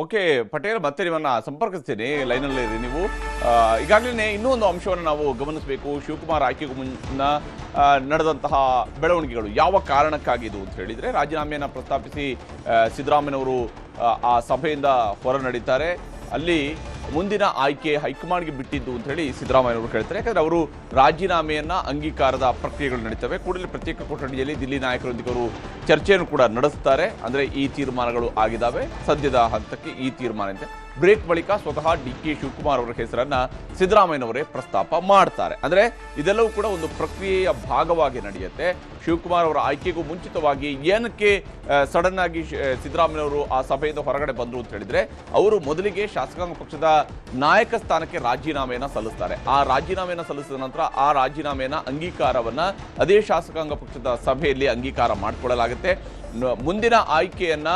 Okay Patel, ಮತ್ತೆ ನಿಮ್ಮನ್ನ ಸಂಪರ್ಕಿಸ್ತೀನಿ, ಲೈನಲ್ಲಿರಿ ನೀವು. ಈಗಾಗಲೇ ಇನ್ನೂ ಒಂದು ಅಂಶವನ್ನು ನಾವು ಗಮನಿಸಬೇಕು. ಶಿವಕುಮಾರ್ ಆಯ್ಕೆಗೂ ಮುನ್ನ ನಡೆದಂತಹ ಬೆಳವಣಿಗೆಗಳು ಯಾವ ಕಾರಣಕ್ಕಾಗಿದ್ದು ಅಂತ ಹೇಳಿದರೆ, ರಾಜೀನಾಮೆಯನ್ನು ಪ್ರಸ್ತಾಪಿಸಿ ಸಿದ್ದರಾಮಯ್ಯನವರು ಆ ಸಭೆಯಿಂದ ಹೊರ ನಡೀತಾರೆ. ಅಲ್ಲಿ ಮುಂದಿನ ಆಯ್ಕೆ ಹೈಕಮಾಂಡ್ಗೆ ಬಿಟ್ಟಿದ್ದು ಅಂತ ಹೇಳಿ ಸಿದ್ದರಾಮಯ್ಯನವರು ಹೇಳ್ತಾರೆ. ಯಾಕಂದರೆ ಅವರು ರಾಜೀನಾಮೆಯನ್ನ ಅಂಗೀಕಾರದ ಪ್ರಕ್ರಿಯೆಗಳು ನಡೀತವೆ. ಕೂಡಲೇ ಪ್ರತ್ಯೇಕ ಕೊಠಡಿಯಲ್ಲಿ ದಿಲ್ಲಿ ನಾಯಕರೊಂದಿಗೆ ಅವರು ಚರ್ಚೆಯನ್ನು ಕೂಡ ನಡೆಸ್ತಾರೆ. ಅಂದರೆ ಈ ತೀರ್ಮಾನಗಳು ಆಗಿದ್ದಾವೆ, ಸದ್ಯದ ಹಂತಕ್ಕೆ ಈ ತೀರ್ಮಾನ ಅಂತ. ಬ್ರೇಕ್ ಬಳಿಕ ಸ್ವತಃ ಡಿ.ಕೆ. ಶಿವಕುಮಾರ್ ಅವರ ಹೆಸರನ್ನ ಸಿದ್ದರಾಮಯ್ಯನವರೇ ಪ್ರಸ್ತಾಪ ಮಾಡ್ತಾರೆ. ಅಂದರೆ ಇದೆಲ್ಲವೂ ಕೂಡ ಒಂದು ಪ್ರಕ್ರಿಯೆಯ ಭಾಗವಾಗಿ ನಡೆಯುತ್ತೆ. ಶಿವಕುಮಾರ್ ಅವರ ಆಯ್ಕೆಗೂ ಮುಂಚಿತವಾಗಿ ಏನಕ್ಕೆ ಸಡನ್ ಆಗಿ ಸಿದ್ದರಾಮಯ್ಯನವರು ಆ ಸಭೆಯಿಂದ ಹೊರಗಡೆ ಬಂದರು ಅಂತ ಹೇಳಿದ್ರೆ, ಅವರು ಮೊದಲಿಗೆ ಶಾಸಕಾಂಗ ಪಕ್ಷದ ನಾಯಕ ಸ್ಥಾನಕ್ಕೆ ರಾಜೀನಾಮೆಯನ್ನು ಸಲ್ಲಿಸ್ತಾರೆ. ಆ ರಾಜೀನಾಮೆಯನ್ನು ಸಲ್ಲಿಸಿದ ನಂತರ ಆ ರಾಜೀನಾಮೆಯ ಅಂಗೀಕಾರವನ್ನ ಅದೇ ಶಾಸಕಾಂಗ ಪಕ್ಷದ ಸಭೆಯಲ್ಲಿ ಅಂಗೀಕಾರ ಮಾಡಿಕೊಳ್ಳಲಾಗುತ್ತೆ. ಮುಂದಿನ ಆಯ್ಕೆಯನ್ನ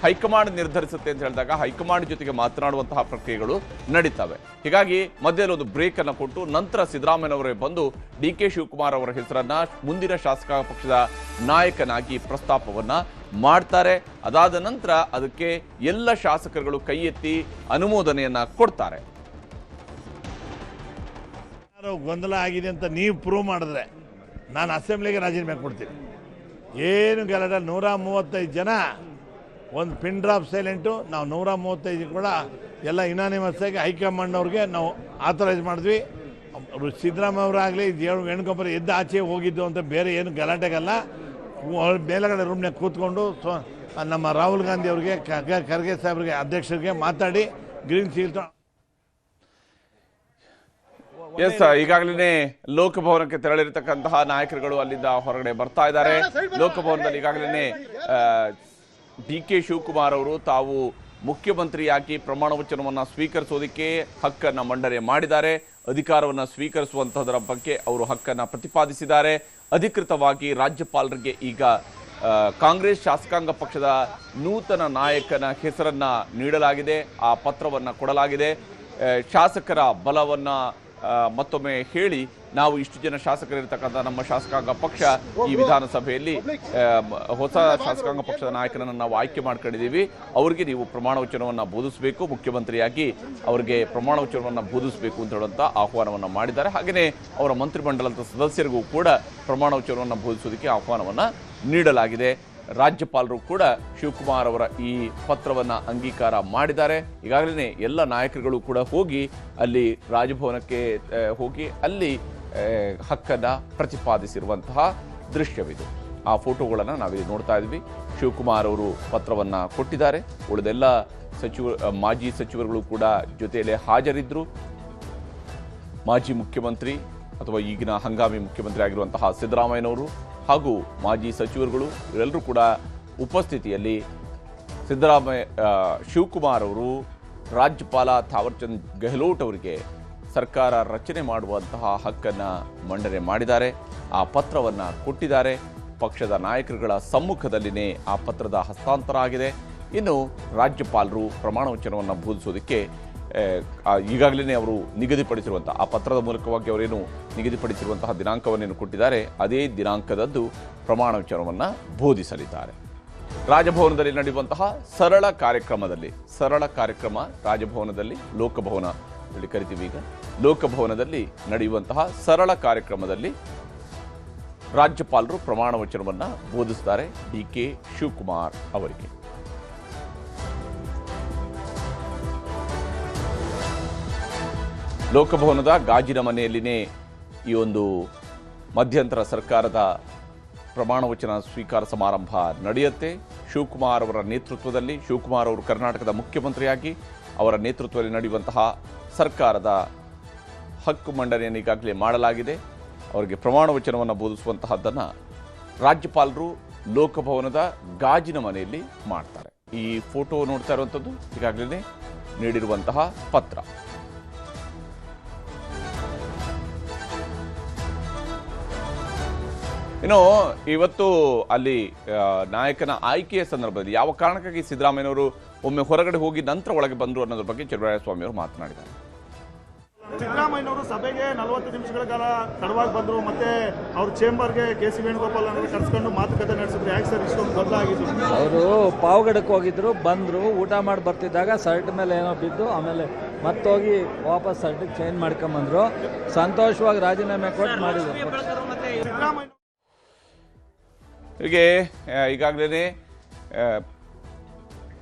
ಹೈಕಮಾಂಡ್ ನಿರ್ಧರಿಸುತ್ತೆ ಅಂತ ಹೇಳಿದಾಗ ಹೈಕಮಾಂಡ್ ಜೊತೆಗೆ ಮಾತನಾಡುವಂತಹ ಪ್ರಕ್ರಿಯೆಗಳು ನಡೀತವೆ. ಹೀಗಾಗಿ ಮಧ್ಯದಲ್ಲಿ ಒಂದು ಬ್ರೇಕ್ ಅನ್ನು ಕೊಟ್ಟು ನಂತರ ಸಿದ್ದರಾಮಯ್ಯನವರೇ ಬಂದು ಡಿ.ಕೆ. ಶಿವಕುಮಾರ್ ಅವರ ಹೆಸರನ್ನ ಮುಂದಿನ ಶಾಸಕಾಂಗ ಪಕ್ಷದ ನಾಯಕನಾಗಿ ಪ್ರಸ್ತಾಪವನ್ನ ಮಾಡ್ತಾರೆ. ಅದಾದ ನಂತರ ಅದಕ್ಕೆ ಎಲ್ಲ ಶಾಸಕರುಗಳು ಕೈ ಎತ್ತಿ ಅನುಮೋದನೆಯನ್ನ ಕೊಡ್ತಾರೆ. ಗೊಂದಲ ಆಗಿದೆ ಅಂತ ನೀವು ಪ್ರೂವ್ ಮಾಡಿದ್ರೆ ನಾನು ಅಸೆಂಬ್ಲಿಗೆ ರಾಜೀನಾಮೆ ಕೊಡ್ತೀನಿ. ಏನು ಗಲಾಟೆ, 135 ಜನ ಒಂದು ಪಿನ್ ಡ್ರಾಪ್ ಸೈಲೆಂಟು. ನಾವು 135 ಕೂಡ ಎಲ್ಲ ಯುನಾನಿಮಸ್ ಆಗಿ ಹೈಕಮಾಂಡ್ ಅವ್ರಿಗೆ ನಾವು ಆಥರೈಸ್ ಮಾಡಿದ್ವಿ. ಸಿದ್ದರಾಮಯ್ಯ ಅವರಾಗಲಿ ವೇಣುಗೋಪಾಲ್ ಎದ್ದು ಆಚೆ ಹೋಗಿದ್ದು ಅಂತ ಬೇರೆ ಏನು ಗಲಾಟೆಗಲ್ಲ. ಮೇಲಗಡೆ ರೂಮ್ನಾಗ ಕೂತ್ಕೊಂಡು ನಮ್ಮ ರಾಹುಲ್ ಗಾಂಧಿ ಅವ್ರಿಗೆ, ಖರ್ಗೆ ಸಾಹೇಬ್ರಿಗೆ, ಅಧ್ಯಕ್ಷರಿಗೆ ಮಾತಾಡಿ ಗ್ರೀನ್ ಸೀಲ್. ಎಸ್, ಈಗಾಗಲೇ ಲೋಕಭವನಕ್ಕೆ ತೆರಳಿರತಕ್ಕಂತಹ ನಾಯಕರುಗಳು ಅಲ್ಲಿಂದ ಹೊರಗಡೆ ಬರ್ತಾ ಇದ್ದಾರೆ. ಲೋಕಭವನದಲ್ಲಿ ಈಗಾಗಲೇ ಡಿ.ಕೆ. ಶಿವಕುಮಾರ್ ಅವರು ತಾವು ಮುಖ್ಯಮಂತ್ರಿಯಾಗಿ ಪ್ರಮಾಣ ವಚನವನ್ನು ಸ್ವೀಕರಿಸೋದಕ್ಕೆ ಹಕ್ಕನ್ನು ಮಂಡನೆ ಮಾಡಿದ್ದಾರೆ. ಅಧಿಕಾರವನ್ನು ಸ್ವೀಕರಿಸುವಂತಹದರ ಬಗ್ಗೆ ಅವರು ಹಕ್ಕನ್ನು ಪ್ರತಿಪಾದಿಸಿದ್ದಾರೆ. ಅಧಿಕೃತವಾಗಿ ರಾಜ್ಯಪಾಲರಿಗೆ ಈಗ ಕಾಂಗ್ರೆಸ್ ಶಾಸಕಾಂಗ ಪಕ್ಷದ ನೂತನ ನಾಯಕನ ಹೆಸರನ್ನ ನೀಡಲಾಗಿದೆ. ಆ ಪತ್ರವನ್ನು ಕೊಡಲಾಗಿದೆ. ಶಾಸಕರ ಬಲವನ್ನು ಮತ್ತೊಮ್ಮೆ ಹೇಳಿ, ನಾವು ಇಷ್ಟು ಜನ ಶಾಸಕರಿರ್ತಕ್ಕಂಥ ನಮ್ಮ ಶಾಸಕಾಂಗ ಪಕ್ಷ ಈ ವಿಧಾನಸಭೆಯಲ್ಲಿ ಹೊಸ ಶಾಸಕಾಂಗ ಪಕ್ಷದ ನಾಯಕನನ್ನು ನಾವು ಆಯ್ಕೆ ಮಾಡ್ಕೊಂಡಿದ್ದೀವಿ, ಅವರಿಗೆ ನೀವು ಪ್ರಮಾಣ ವಚನವನ್ನು ಬೋಧಿಸಬೇಕು, ಮುಖ್ಯಮಂತ್ರಿಯಾಗಿ ಅವರಿಗೆ ಪ್ರಮಾಣ ವಚನವನ್ನು ಬೋಧಿಸಬೇಕು ಅಂತ ಹೇಳುವಂಥ ಆಹ್ವಾನವನ್ನು ಮಾಡಿದ್ದಾರೆ. ಹಾಗೆಯೇ ಅವರ ಮಂತ್ರಿಮಂಡಲದ ಸದಸ್ಯರಿಗೂ ಕೂಡ ಪ್ರಮಾಣ ವಚನವನ್ನು ಬೋಧಿಸೋದಕ್ಕೆ ಆಹ್ವಾನವನ್ನು ನೀಡಲಾಗಿದೆ. ರಾಜ್ಯಪಾಲರು ಕೂಡ ಶಿವಕುಮಾರ್ ಅವರ ಈ ಪತ್ರವನ್ನು ಅಂಗೀಕಾರ ಮಾಡಿದ್ದಾರೆ. ಈಗಾಗಲೇ ಎಲ್ಲ ನಾಯಕರುಗಳು ಕೂಡ ಹೋಗಿ ಅಲ್ಲಿ ರಾಜಭವನಕ್ಕೆ ಹೋಗಿ ಅಲ್ಲಿ ಹಕ್ಕನ್ನು ಪ್ರತಿಪಾದಿಸಿರುವಂತಹ ದೃಶ್ಯವಿದು. ಆ ಫೋಟೋಗಳನ್ನು ನಾವಿಲ್ಲಿ ನೋಡ್ತಾ ಇದ್ವಿ. ಶಿವಕುಮಾರ್ ಅವರು ಪತ್ರವನ್ನು ಕೊಟ್ಟಿದ್ದಾರೆ. ಉಳಿದೆಲ್ಲ ಮಾಜಿ ಸಚಿವರುಗಳು ಕೂಡ ಜೊತೆಯಲ್ಲೇ ಹಾಜರಿದ್ದರು. ಮಾಜಿ ಮುಖ್ಯಮಂತ್ರಿ ಅಥವಾ ಈಗಿನ ಹಂಗಾಮಿ ಮುಖ್ಯಮಂತ್ರಿ ಆಗಿರುವಂತಹ ಸಿದ್ದರಾಮಯ್ಯನವರು ಹಾಗೂ ಮಾಜಿ ಸಚಿವರುಗಳು ಇವರೆಲ್ಲರೂ ಕೂಡ ಉಪಸ್ಥಿತಿಯಲ್ಲಿ ಶಿವಕುಮಾರ್ ಅವರು ರಾಜ್ಯಪಾಲ ಥಾವರ್ಚಂದ್ ಗೆಹ್ಲೋಟ್ ಅವರಿಗೆ ಸರ್ಕಾರ ರಚನೆ ಮಾಡುವಂತಹ ಹಕ್ಕನ್ನು ಮಂಡನೆ ಮಾಡಿದ್ದಾರೆ. ಆ ಪತ್ರವನ್ನು ಕೊಟ್ಟಿದ್ದಾರೆ. ಪಕ್ಷದ ನಾಯಕರುಗಳ ಸಮ್ಮುಖದಲ್ಲಿನೇ ಆ ಪತ್ರದ ಹಸ್ತಾಂತರ ಆಗಿದೆ. ಇನ್ನು ರಾಜ್ಯಪಾಲರು ಪ್ರಮಾಣ ವಚನವನ್ನು ಬೋಧಿಸೋದಕ್ಕೆ ಈಗಾಗಲೇ ಅವರು ನಿಗದಿಪಡಿಸಿರುವಂತಹ ಆ ಪತ್ರದ ಮೂಲಕವಾಗಿ ಅವರೇನು ನಿಗದಿಪಡಿಸಿರುವಂತಹ ದಿನಾಂಕವನ್ನೇನು ಕೊಟ್ಟಿದ್ದಾರೆ, ಅದೇ ದಿನಾಂಕದಂದು ಪ್ರಮಾಣ ವಚನವನ್ನು ಬೋಧಿಸಲಿದ್ದಾರೆ. ರಾಜಭವನದಲ್ಲಿ ನಡೆಯುವಂತಹ ಸರಳ ಕಾರ್ಯಕ್ರಮ ರಾಜಭವನದಲ್ಲಿ, ಲೋಕಭವನ ಹೇಳಿ ಕರಿತೀವಿ ಈಗ, ಲೋಕಭವನದಲ್ಲಿ ನಡೆಯುವಂತಹ ಸರಳ ಕಾರ್ಯಕ್ರಮದಲ್ಲಿ ರಾಜ್ಯಪಾಲರು ಪ್ರಮಾಣ ವಚನವನ್ನು ಬೋಧಿಸುತ್ತಾರೆ ಡಿ.ಕೆ. ಶಿವಕುಮಾರ್ ಅವರಿಗೆ. ಲೋಕಭವನದ ಗಾಜಿನ ಮನೆಯಲ್ಲಿನೇ ಈ ಒಂದು ಮಧ್ಯಂತರ ಸರ್ಕಾರದ ಪ್ರಮಾಣ ವಚನ ಸ್ವೀಕಾರ ಸಮಾರಂಭ ನಡೆಯುತ್ತೆ. ಶಿವಕುಮಾರ್ ಅವರ ನೇತೃತ್ವದಲ್ಲಿ, ಶಿವಕುಮಾರ್ ಅವರು ಕರ್ನಾಟಕದ ಮುಖ್ಯಮಂತ್ರಿಯಾಗಿ ಅವರ ನೇತೃತ್ವದಲ್ಲಿ ನಡೆಯುವಂತಹ ಸರ್ಕಾರದ ಹಕ್ಕು ಮಂಡನೆಯನ್ನು ಈಗಾಗಲೇ ಮಾಡಲಾಗಿದೆ. ಅವರಿಗೆ ಪ್ರಮಾಣ ವಚನವನ್ನು ಬೋಧಿಸುವಂತಹದ್ದನ್ನು ರಾಜ್ಯಪಾಲರು ಲೋಕಭವನದ ಗಾಜಿನ ಮನೆಯಲ್ಲಿ ಮಾಡ್ತಾರೆ. ಈ ಫೋಟೋ ನೋಡ್ತಾ ಇರುವಂಥದ್ದು ಈಗಾಗಲೇ ನೀಡಿರುವಂತಹ ಪತ್ರ. ಇನ್ನು ಇವತ್ತು ಅಲ್ಲಿ ನಾಯಕನ ಆಯ್ಕೆಯ ಸಂದರ್ಭದಲ್ಲಿ ಯಾವ ಕಾರಣಕ್ಕಾಗಿ ಸಿದ್ದರಾಮಯ್ಯನವರು ಒಮ್ಮೆ ಹೊರಗಡೆ ಹೋಗಿ ನಂತರ ಒಳಗೆ ಬಂದರು ಅನ್ನೋದ್ರ ಬಗ್ಗೆ ಚಲುವರಾಯಸ್ವಾಮಿ ಅವರು ಮಾತನಾಡಿದ್ದಾರೆ. ಸಿದ್ದರಾಮಯ್ಯನವರು ಸಭೆಗೆ 40 ನಿಮಿಷಗಳ ಕಾಲ ತಡವಾಗಿ ಬಂದರು, ಮತ್ತೆ ಅವ್ರ ಚೇಂಬರ್ಗೆ ಕೆ.ಸಿ. ವೇಣುಗೋಪಾಲ್ ಅವರನ್ನು ಕರೆಸ್ಕೊಂಡು ಮಾತುಕತೆ ನಡೆಸಿದ್ರು. ಯಾಕೆ ಸರ್ ಇಷ್ಟೊಂದು ಬದಲಾಗಿದ್ದು? ಅವರು ಪಾವಗಡಕ್ಕೆ ಹೋಗಿದ್ರು, ಬಂದರು, ಊಟ ಮಾಡಿ ಬರ್ತಿದ್ದಾಗ ಶರ್ಟ್ ಮೇಲೆ ಏನೋ ಬಿದ್ದು ಆಮೇಲೆ ಮತ್ತೋಗಿ ವಾಪಸ್ ಶರ್ಟಿಗೆ ಚೇಂಜ್ ಮಾಡ್ಕೊಂಬಂದರು. ಸಂತೋಷವಾಗಿ ರಾಜೀನಾಮೆ ಕೊಟ್ಟು ಮಾಡಿದ್ರು. ಸಿದ್ದರಾಮಯ್ಯ ಹೀಗೆ ಈಗಾಗಲೇ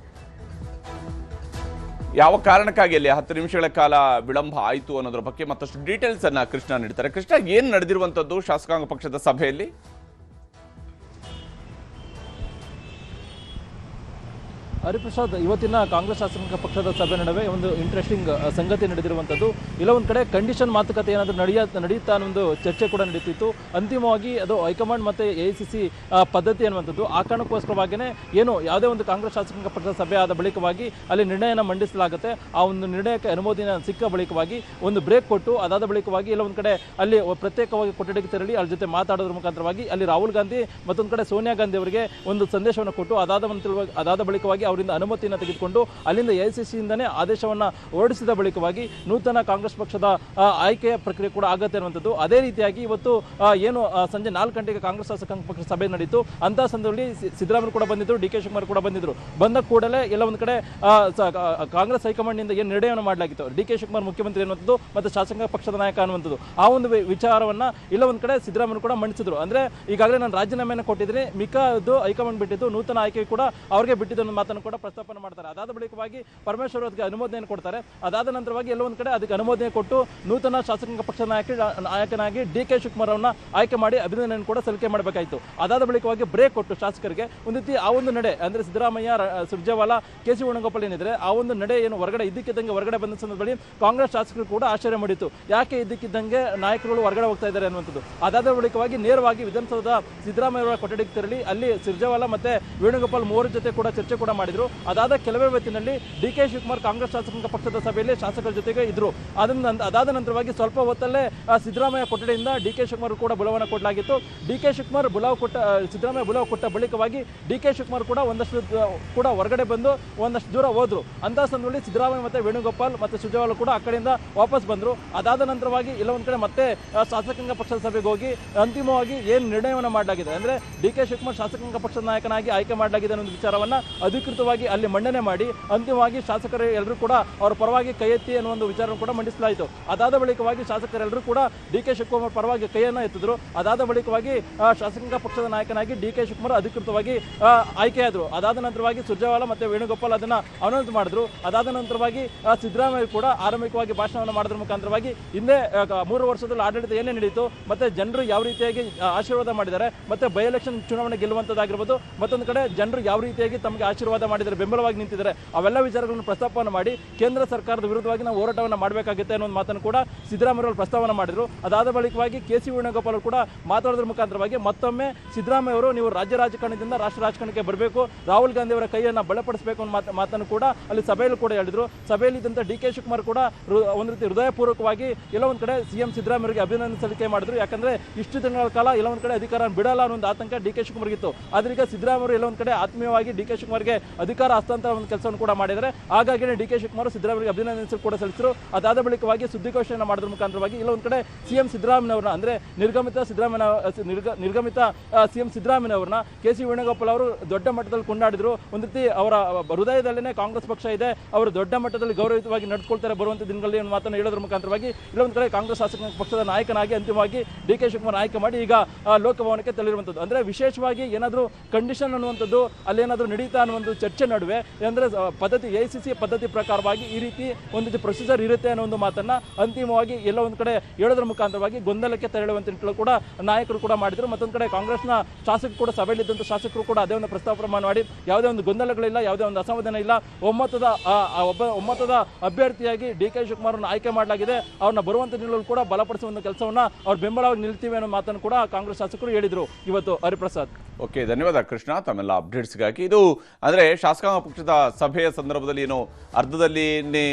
ಯಾವ ಕಾರಣಕ್ಕಾಗಿ ಅಲ್ಲಿ 10 ನಿಮಿಷಗಳ ಕಾಲ ವಿಳಂಬ ಆಯಿತು ಅನ್ನೋದ್ರ ಬಗ್ಗೆ ಮತ್ತಷ್ಟು ಡೀಟೇಲ್ಸ್ ಅನ್ನ ಕೃಷ್ಣ ನೀಡ್ತಾರೆ. ಕೃಷ್ಣ, ಏನ್ ನಡೆದಿರುವಂತದ್ದು ಶಾಸಕಾಂಗ ಪಕ್ಷದ ಸಭೆಯಲ್ಲಿ? ಹರಿಪ್ರಸಾದ್, ಇವತ್ತಿನ ಕಾಂಗ್ರೆಸ್ ಶಾಸಕಾಂಗ ಪಕ್ಷದ ಸಭೆ ನಡುವೆ ಒಂದು ಇಂಟ್ರೆಸ್ಟಿಂಗ್ ಸಂಗತಿ ನಡೆದಿರುವಂಥದ್ದು. ಇಲ್ಲ ಒಂದು ಕಡೆ ಕಂಡೀಷನ್ ಮಾತುಕತೆ ಏನಾದರೂ ನಡೆಯುತ್ತಾ ಅನ್ನೋ ಚರ್ಚೆ ಕೂಡ ನಡೀತಿತ್ತು. ಅಂತಿಮವಾಗಿ ಅದು ಹೈಕಮಾಂಡ್ ಮತ್ತು AICC ಪದ್ಧತಿ ಅನ್ನುವಂಥದ್ದು. ಆ ಕಾರಣಕ್ಕೋಸ್ಕರವಾಗಿಯೇ ಏನು ಯಾವುದೇ ಒಂದು ಕಾಂಗ್ರೆಸ್ ಶಾಸಕಾಂಗ ಪಕ್ಷದ ಸಭೆ ಆದ ಬಳಿಕವಾಗಿ ಅಲ್ಲಿ ನಿರ್ಣಯನ ಮಂಡಿಸಲಾಗುತ್ತೆ. ಆ ಒಂದು ನಿರ್ಣಯಕ್ಕೆ ಅನುಮೋದನೆ ಸಿಕ್ಕ ಬಳಿಕವಾಗಿ ಒಂದು ಬ್ರೇಕ್ ಕೊಟ್ಟು ಅದಾದ ಬಳಿಕವಾಗಿ ಇಲ್ಲ ಒಂದು ಕಡೆ ಅಲ್ಲಿ ಪ್ರತ್ಯೇಕವಾಗಿ ಕೊಠಡಿಗೆ ತೆರಳಿ ಅವ್ರ ಜೊತೆ ಮಾತಾಡೋದ್ರ ಮುಖಾಂತರವಾಗಿ ಅಲ್ಲಿ ರಾಹುಲ್ ಗಾಂಧಿ ಮತ್ತೊಂದು ಕಡೆ ಸೋನಿಯಾ ಗಾಂಧಿ ಅವರಿಗೆ ಒಂದು ಸಂದೇಶವನ್ನು ಕೊಟ್ಟು ಅದಾದ ಬಳಿಕವಾಗಿ ಅವರಿಂದ ಅನುಮತಿಯನ್ನು ತೆಗೆದುಕೊಂಡು ಅಲ್ಲಿಂದ AICC ಇಂದನೇ ಆದೇಶವನ್ನು ಹೊರಡಿಸಿದ ಬಳಿಕವಾಗಿ ನೂತನ ಕಾಂಗ್ರೆಸ್ ಪಕ್ಷದ ಆಯ್ಕೆಯ ಪ್ರಕ್ರಿಯೆ ಕೂಡ ಆಗುತ್ತೆ ಅನ್ನುವಂಥದ್ದು. ಅದೇ ರೀತಿಯಾಗಿ ಇವತ್ತು ಏನು ಸಂಜೆ 4 ಗಂಟೆಗೆ ಕಾಂಗ್ರೆಸ್ ಶಾಸಕಾಂಗ ಪಕ್ಷದ ಸಭೆ ನಡೀತು. ಅಂತಹ ಸಂದರ್ಭದಲ್ಲಿ ಸಿದ್ದರಾಮಯ್ಯ ಕೂಡ ಬಂದಿದ್ರು, DK ಶಿವಕುಮಾರ್ ಕೂಡ ಬಂದಿದ್ರು. ಬಂದ ಕೂಡಲೇ ಎಲ್ಲ ಒಂದು ಕಡೆ ಕಾಂಗ್ರೆಸ್ ಹೈಕಮಾಂಡ್ನಿಂದ ಏನು ನಿರ್ಣಯವನ್ನು ಮಾಡಲಾಗಿತ್ತು, DK ಶಿವಕುಮಾರ್ ಮುಖ್ಯಮಂತ್ರಿ ಅನ್ನುವಂಥದ್ದು ಮತ್ತು ಶಾಸಕಾಂಗ ಪಕ್ಷದ ನಾಯಕ ಅನ್ನುವಂಥದ್ದು, ಆ ಒಂದು ವಿಚಾರವನ್ನ ಇಲ್ಲ ಒಂದು ಕಡೆ ಸಿದ್ದರಾಮಯ್ಯ ಕೂಡ ಮಂಡಿಸಿದ್ರು. ಅಂದ್ರೆ ಈಗಾಗಲೇ ನಾನು ರಾಜೀನಾಮೆಯನ್ನು ಕೊಟ್ಟಿದ್ದೀನಿ, ಮಿಕ್ಕದು ಹೈಕಮಾಂಡ್ ಬಿಟ್ಟಿದ್ದು, ನೂತನ ಆಯ್ಕೆ ಕೂಡ ಅವ್ರಿಗೆ ಬಿಟ್ಟಿದ್ದು ಅನ್ನೋ ಮಾತನ್ನು ಕೂಡ ಪ್ರಸ್ತಾಪನೆ ಮಾಡ್ತಾರೆ. ಅದಾದ ಬಳಿಕವಾಗಿ ಪರಮೇಶ್ವರ್ ಅದಕ್ಕೆ ಅನುಮೋದನೆಯನ್ನು ಕೊಡ್ತಾರೆ. ಅದಾದ ನಂತರವಾಗಿ ಎಲ್ಲ ಒಂದು ಕಡೆ ಅದಕ್ಕೆ ಅನುಮೋದನೆ ಕೊಟ್ಟು ನೂತನ ಶಾಸಕಾಂಗ ಪಕ್ಷದ ನಾಯಕನಾಗಿ DK ಶಿವಕುಮಾರ್ ಅವರನ್ನ ಆಯ್ಕೆ ಮಾಡಿ ಅಭಿನಂದನೆಯನ್ನು ಕೂಡ ಸಲ್ಲಿಕೆ ಮಾಡಬೇಕಾಯಿತು. ಅದಾದ ಬಳಿಕವಾಗಿ ಬ್ರೇಕ್ ಕೊಟ್ಟು ಶಾಸಕರಿಗೆ ಒಂದು ರೀತಿ ಆ ಒಂದು ನಡೆ ಅಂದ್ರೆ ಸಿದ್ದರಾಮಯ್ಯ, ಸುರ್ಜೇವಾಲಾ, ಕೆ.ಸಿ. ವೇಣುಗೋಪಾಲ್ ಏನಿದ್ರೆ ಆ ಒಂದು ನಡೆ ಏನು ಹೊರಗಡೆ ಇದ್ದಕ್ಕಿದ್ದಂಗೆ ಹೊರಗಡೆ ಬಂದ ಸಂದರ್ಭದಲ್ಲಿ ಕಾಂಗ್ರೆಸ್ ಶಾಸಕರು ಕೂಡ ಆಶ್ಚರ್ಯ ಮಾಡಿತ್ತು. ಯಾಕೆ ಇದ್ದಕ್ಕಿದ್ದಂಗೆ ನಾಯಕರುಗಳು ಹೊರಗಡೆ ಹೋಗ್ತಾ ಇದ್ದಾರೆ ಅನ್ನುವಂಥದ್ದು. ಅದಾದ ಬಳಿಕವಾಗಿ ನೇರವಾಗಿ ವಿಧಾನಸೌಧ ಸಿದ್ದರಾಮಯ್ಯ ಅವರ ಕೊಠಡಿಗೆ ತೆರಳಿ ಅಲ್ಲಿ ಸುರ್ಜೇವಾಲಾ ಮತ್ತೆ ವೇಣುಗೋಪಾಲ್ ಮೂವರ ಜೊತೆ ಕೂಡ ಚರ್ಚೆ ಕೂಡ ಮಾಡಿದ್ರು. ಅದಾದ ಕೆಲವೇ ಹೊತ್ತಿನಲ್ಲಿ DK ಶಿವಕುಮಾರ್ ಕಾಂಗ್ರೆಸ್ ಶಾಸಕಾಂಗ ಪಕ್ಷದ ಸಭೆಯಲ್ಲಿ ಶಾಸಕರ ಜೊತೆಗೆ ಇದ್ರು. ಅದಾದ ನಂತರವಾಗಿ ಸ್ವಲ್ಪ ಹೊತ್ತಲ್ಲೇ ಸಿದ್ದರಾಮಯ್ಯ ಕೊಠಡಿಯಿಂದ DK ಶಿವಕುಮಾರ್ ಕೂಡ ಬುಲಾವಣೆ ಕೊಡಲಾಗಿತ್ತು. DK ಶಿವಕುಮಾರ್ ಸಿದ್ದರಾಮಯ್ಯ ಬುಲಾವ್ ಕೊಟ್ಟ ಬಳಿಕವಾಗಿ DK ಶಿವಕುಮಾರ್ ಕೂಡ ಒಂದಷ್ಟು ಕೂಡ ಹೊರಗಡೆ ಬಂದು ಒಂದಷ್ಟು ದೂರ ಹೋದ್ರು. ಅಂತಹ ಸಂದರ್ಭದಲ್ಲಿ ಸಿದ್ದರಾಮಯ್ಯ ಮತ್ತೆ ವೇಣುಗೋಪಾಲ್ ಮತ್ತೆ ಸುರ್ಜೇವಾಲಾ ಕೂಡ ಆ ಕಡೆಯಿಂದ ವಾಪಸ್ ಬಂದ್ರು. ಅದಾದ ನಂತರವಾಗಿ ಇಲ್ಲ ಒಂದ್ ಕಡೆ ಮತ್ತೆ ಶಾಸಕಾಂಗ ಪಕ್ಷದ ಸಭೆಗೆ ಹೋಗಿ ಅಂತಿಮವಾಗಿ ಏನು ನಿರ್ಣಯವನ್ನು ಮಾಡಲಾಗಿದೆ ಅಂದ್ರೆ DK ಶಿವಕುಮಾರ್ ಶಾಸಕಾಂಗ ಪಕ್ಷದ ನಾಯಕನಾಗಿ ಆಯ್ಕೆ ಮಾಡಲಾಗಿದೆ ಅನ್ನೋ ವಿಚಾರವನ್ನ ಅಧಿಕೃತವಾಗಿ ಅಲ್ಲಿ ಮಂಡನೆ ಮಾಡಿ ಅಂತಿಮವಾಗಿ ಶಾಸಕರು ಎಲ್ಲರೂ ಕೂಡ ಅವರ ಪರವಾಗಿ ಕೈ ಎತ್ತಿ ಅನ್ನೋ ಒಂದು ವಿಚಾರ ಕೂಡ ಮಂಡಿಸಲಾಯಿತು. ಅದಾದ ಬಳಿಕವಾಗಿ ಶಾಸಕರೆಲ್ಲರೂ ಕೂಡ DK ಶಿವಕುಮಾರ್ ಪರವಾಗಿ ಕೈಯನ್ನು ಎತ್ತಿದ್ರು. ಅದಾದ ಬಳಿಕವಾಗಿ ಶಾಸಕಾಂಗ ಪಕ್ಷದ ನಾಯಕನಾಗಿ DK ಶಿವಕುಮಾರ್ ಅಧಿಕೃತವಾಗಿ ಆಯ್ಕೆಯಾದರು. ಅದಾದ ನಂತರವಾಗಿ ಸುರ್ಜೇವಾಲಾ ಮತ್ತೆ ವೇಣುಗೋಪಾಲ್ ಅದನ್ನ ಅನೌನ್ಸ್ ಮಾಡಿದ್ರು. ಅದಾದ ನಂತರವಾಗಿ ಸಿದ್ದರಾಮಯ್ಯ ಕೂಡ ಆರಂಭಿಕವಾಗಿ ಭಾಷಣವನ್ನು ಮಾಡೋದ್ರ ಮುಖಾಂತರವಾಗಿ ಹಿಂದೆ 3 ವರ್ಷದಲ್ಲಿ ಆಡಳಿತ ಏನೇ ನಡೀತು ಮತ್ತೆ ಜನರು ಯಾವ ರೀತಿಯಾಗಿ ಆಶೀರ್ವಾದ ಮಾಡಿದ್ದಾರೆ ಮತ್ತೆ ಬೈ ಎಲೆಕ್ಷನ್ ಚುನಾವಣೆ ಗೆಲ್ಲುವಂತದ್ದಾಗಿರ್ಬೋದು, ಮತ್ತೊಂದು ಕಡೆ ಜನರು ಯಾವ ರೀತಿಯಾಗಿ ತಮಗೆ ಆಶೀರ್ವಾದ ಮಾಡಿದ್ದಾರೆ, ಬೆಂಬಲವಾಗಿ ನಿಂತಿದ್ದಾರೆ, ಅವೆಲ್ಲ ವಿಚಾರಗಳನ್ನು ಪ್ರಸ್ತಾಪವನ್ನು ಮಾಡಿ ಕೇಂದ್ರ ಸರ್ಕಾರದ ವಿರುದ್ಧವಾಗಿ ನಾವು ಹೋರಾಟವನ್ನು ಮಾಡಬೇಕಾಗುತ್ತೆ ಅನ್ನೋ ಮಾತನ್ನು ಕೂಡ ಸಿದ್ದರಾಮಯ್ಯ ಅವರು ಪ್ರಸ್ತಾವನೆ ಮಾಡಿದ್ರು. ಅದಾದ ಬಳಿಕವಾಗಿ ಕೆ.ಸಿ. ವೇಣುಗೋಪಾಲ್ ಕೂಡ ಮಾತಾಡೋದ್ರ ಮುಖಾಂತರವಾಗಿ ಮತ್ತೊಮ್ಮೆ ಸಿದ್ದರಾಮಯ್ಯ ಅವರು ನೀವು ರಾಜ್ಯ ರಾಜಕಾರಣದಿಂದ ರಾಷ್ಟ್ರ ರಾಜಕಾರಣಕ್ಕೆ ಬರಬೇಕು, ರಾಹುಲ್ ಗಾಂಧಿ ಅವರ ಕೈಯನ್ನು ಬಲಪಡಿಸಬೇಕು ಅನ್ನೋ ಮಾತನ್ನು ಕೂಡ ಅಲ್ಲಿ ಸಭೆಯಲ್ಲಿ ಕೂಡ ಹೇಳಿದ್ರು. ಸಭೆಯಲ್ಲಿ ಇದ್ದಂಥ DK ಶಿವಕುಮಾರ್ ಕೂಡ ಒಂದು ರೀತಿ ಹೃದಯಪೂರ್ವಕವಾಗಿ ಎಲ್ಲ ಒಂದು ಕಡೆ CM ಸಿದ್ದರಾಮಯ್ಯರಿಗೆ ಅಭಿನಂದನೆ ಸಲ್ಲಿಕೆ ಮಾಡಿದ್ರು. ಯಾಕಂದ್ರೆ ಇಷ್ಟು ದಿನಗಳ ಕಾಲ ಎಲ್ಲ ಒಂದು ಕಡೆ ಅಧಿಕಾರ ಬಿಡಲ್ಲ ಅನ್ನೋ ಒಂದು ಆತಂಕ DK ಶಿವಕುಮಾರ್ ಇತ್ತು. ಆದ್ರೆ ಈಗ ಸಿದ್ದರಾಮಯ್ಯ ಎಲ್ಲ ಒಂದು ಕಡೆ ಆತ್ಮೀಯವಾಗಿ DK ಶಿವಕುಮಾರ್ಗೆ ಅಧಿಕಾರ ಹಸ್ತಾಂತರ ಒಂದು ಕೆಲಸವನ್ನು ಕೂಡ ಮಾಡಿದರೆ. ಹಾಗಾಗಿ DK ಶಿವಕುಮಾರ್ ಸಿದ್ದರಾಮಯ್ಯಗೆ ಅಭಿನಂದನೆ ಕೂಡ ಸಲ್ಲಿಸಿದ್ರು. ಅದಾದ ಬಳಿಕವಾಗಿ ಸುದ್ದಿಗೋಷ್ಠಿಯನ್ನು ಮಾಡೋದ್ರ ಮುಖಾಂತರವಾಗಿ ಇಲ್ಲ ಒಂದು ಕಡೆ CM ಸಿದ್ದರಾಮಯ್ಯ ಅವರನ್ನ ಅಂದ್ರೆ ನಿರ್ಗಮಿತ CM ಸಿದ್ದರಾಮಯ್ಯ ಅವರನ್ನ ಕೆ.ಸಿ. ವೇಣುಗೋಪಾಲ್ ಅವರು ದೊಡ್ಡ ಮಟ್ಟದಲ್ಲಿ ಕೊಂಡಾಡಿದ್ರು. ಒಂದು ರೀತಿ ಅವರ ಹೃದಯದಲ್ಲೇ ಕಾಂಗ್ರೆಸ್ ಪಕ್ಷ ಇದೆ, ಅವರು ದೊಡ್ಡ ಮಟ್ಟದಲ್ಲಿ ಗೌರವಯುತವಾಗಿ ನಡೆದುಕೊಳ್ತಾರೆ ಬರುವಂತ ದಿನಗಳಲ್ಲಿ ಒಂದು ಮಾತನ್ನು ಹೇಳೋದ್ರ ಮುಖಾಂತರವಾಗಿ ಇಲ್ಲ ಒಂದು ಕಡೆ ಕಾಂಗ್ರೆಸ್ ಶಾಸಕಾಂಗ ಪಕ್ಷದ ನಾಯಕನಾಗಿ ಅಂತಿಮವಾಗಿ DK ಶಿವಕುಮಾರ್ ಆಯ್ಕೆ ಮಾಡಿ ಈಗ ಲೋಕಭವನಕ್ಕೆ ತೆರಳಿರುವಂಥದ್ದು. ಅಂದ್ರೆ ವಿಶೇಷವಾಗಿ ಏನಾದರೂ ಕಂಡೀಷನ್ ಅನ್ನುವಂಥದ್ದು ಅಲ್ಲೇನಾದರೂ ನಡೀತಾ ಅನ್ನುವಂಥ ಚರ್ಚೆ ನಡುವೆ ಅಂದ್ರೆ ಪದ್ಧತಿ AICC ಪದ್ಧತಿ ಪ್ರಕಾರವಾಗಿ ಈ ರೀತಿ ಒಂದು ರೀತಿ ಪ್ರೊಸೀಜರ್ ಇರುತ್ತೆ ಅನ್ನೋ ಒಂದು ಮಾತನ್ನ ಅಂತಿಮವಾಗಿ ಎಲ್ಲ ಒಂದು ಕಡೆ ಹೇಳೋದ್ರ ಮುಖಾಂತರವಾಗಿ ಗೊಂದಲಕ್ಕೆ ತೆರಳುವಂತ ನಿಟ್ಟಿನಲ್ಲಿ ಕೂಡ ನಾಯಕರು ಕೂಡ ಮಾಡಿದ್ರು. ಮತ್ತೊಂದು ಕಡೆ ಕಾಂಗ್ರೆಸ್ನ ಶಾಸಕರು ಕೂಡ ಸಭೆಯಲ್ಲಿದ್ದಂಥ ಶಾಸಕರು ಕೂಡ ಅದೇ ಒಂದು ಪ್ರಸ್ತಾಪ ಮಾಡಿ ಯಾವುದೇ ಒಂದು ಗೊಂದಲಗಳಿಲ್ಲ, ಯಾವುದೇ ಒಂದು ಅಸಮಾಧಾನ ಇಲ್ಲ, ಒಮ್ಮತದ ಅಭ್ಯರ್ಥಿಯಾಗಿ DK ಶಿವಕುಮಾರ್ ಆಯ್ಕೆ ಮಾಡಲಾಗಿದೆ, ಅವ್ರನ್ನ ಬರುವಂತ ದಿನಗಳಲ್ಲಿ ಕೂಡ ಬಲಪಡಿಸುವ ಕೆಲಸವನ್ನ ಅವ್ರ ಬೆಂಬಲವಾಗಿ ನಿಲ್ತೀವಿ ಅನ್ನೋ ಮಾತನ್ನು ಕೂಡ ಕಾಂಗ್ರೆಸ್ ಶಾಸಕರು ಹೇಳಿದ್ರು ಇವತ್ತು. ಹರಿಪ್ರಸಾದ್. ಓಕೆ, ಧನ್ಯವಾದ ಕೃಷ್ಣ ತಮ್ಮೆಲ್ಲ ಅಪ್ಡೇಟ್ಸ್ಗಾಗಿ. ಇದು ಅಂದ್ರೆ ಶಾಸಕಾಂಗ ಪಕ್ಷದ ಸಭೆಯ ಸಂದರ್ಭದಲ್ಲಿ ಏನು ಅರ್ಧದಲ್ಲಿನೇ